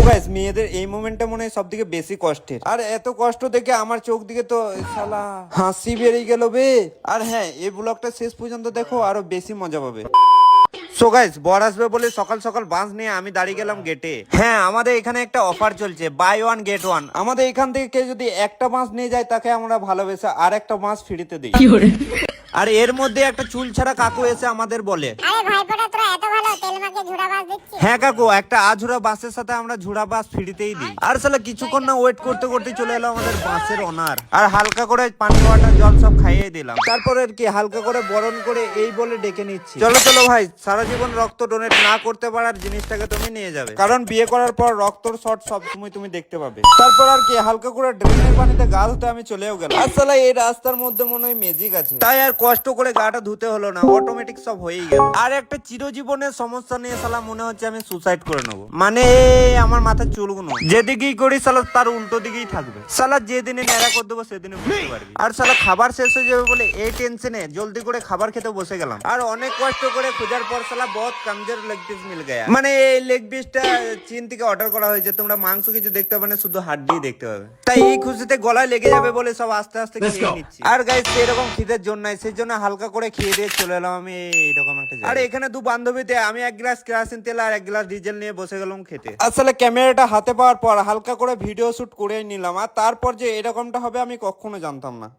Guys মেয়েদের এই মোমেন্টটা মনে হয় সবথেকে বেশি কষ্টের, আর এত কষ্ট দেখে আমার চোখ দিকে তো শালা হাসি বেরিয়ে গেল বে। আর হ্যাঁ, এই ব্লগটা শেষ পর্যন্ত দেখো, আরো বেশি মজা পাবে। সো গাইস, বর আসবে বলে সকাল সকাল বাস নিয়ে আমি দাঁড়িয়ে গেলাম গেটে। হ্যাঁ, আমাদের এখানে একটা অফার চলছে, বাই ওয়ান গেট ওয়ান। আমাদের এখান থেকে কেউ যদি একটা বাস নিয়ে যায় তাকে আমরা ভালোবেসে আর একটা বাস ফ্রিতে দিই। আর এর মধ্যে একটা চুল ছাড়া কাকু এসে আমাদের বলে, আরে ভাইপোটা তোরা এত ভালো তেল মাকে ঝুড়া বাস দিচ্ছিস? হ্যাঁ কাকু, একটা আঝুরা বাসের সাথে আমরা ঝুড়া বাস ফ্রিতেই দিই। আর সালা কিছুক্ষণ না ওয়েট করতে করতে চলে এলো আমাদের বাসের ওনার, আর হালকা করে পানি ওয়াটার জল সব খাইয়ে দিলাম। তারপরে আর কি হালকা করে বরণ করে এই বলে ডেকে নিচ্ছি, চলো চলো ভাই, সারা জীবন রক্ত ডোনেট না করতে পারার জিনিসটাকে তুমি নিয়ে যাবে, কারণ বিয়ে করার পর রক্তর শর্ট সবসময় তুমি দেখতে পাবে। তারপর আর কি হালকা করে ড্রেনের পানিতে গা ধুতে আমি চলেও গেলাম। আর সালা এই রাস্তার মধ্যে মনে হয় ম্যাজিক আছে, তাই আর কষ্ট করে গাটা ধুতে হলো না, অটোমেটিক সব হয়েই গেল। আর একটা চিরজীবনের সমস্যা নিয়ে সালা মনে হচ্ছে আমি সুসাইড করে নেবো, মানে আমার মাথার চুলগুলো যেদিকেই করি সালা তার উল্টো দিকেই থাকবে। সালা যেদিনে ন্যাড়া করে দেবো সেদিনে বুঝতে পারবি। আর সালা খাবার শেষ হয়ে যাবে বলে এই টেনশনে জলদি করে খাবার খেতে বসে গেলাম। আর অনেক কষ্ট করে খোঁজার পর সালা বহুত কমজোর লেগ পিস মিল গয়া, মানে এই লেগ পিসটা চীন থেকে অর্ডার করা হয়েছে, তোমরা মাংস কিছু দেখতে পাবে না, শুধু হাড্ডি দেখতে পাবে। তাই এই খুশিতে গলায় লেগে যাবে বলে সব আস্তে আস্তে খেয়ে নিচ্ছি। আর গাইস এরকম খিদের জন্য নাই, সেই জন্য হালকা করে খেয়ে দিয়ে চলে এলাম আমি এইরকম একটা জায়গায়। আর এখানে দু বান্ধবীতে আমি এক গ্লাস কেরোসিন তেল আর এক গ্লাস ডিজেল নিয়ে বসে গেলাম খেতে। আসলে ক্যামেরাটা হাতে পাওয়ার পর হালকা করে ভিডিও শুট করে নিলাম, আর তারপর যে এরকমটা হবে আমি কখনো জানতাম না।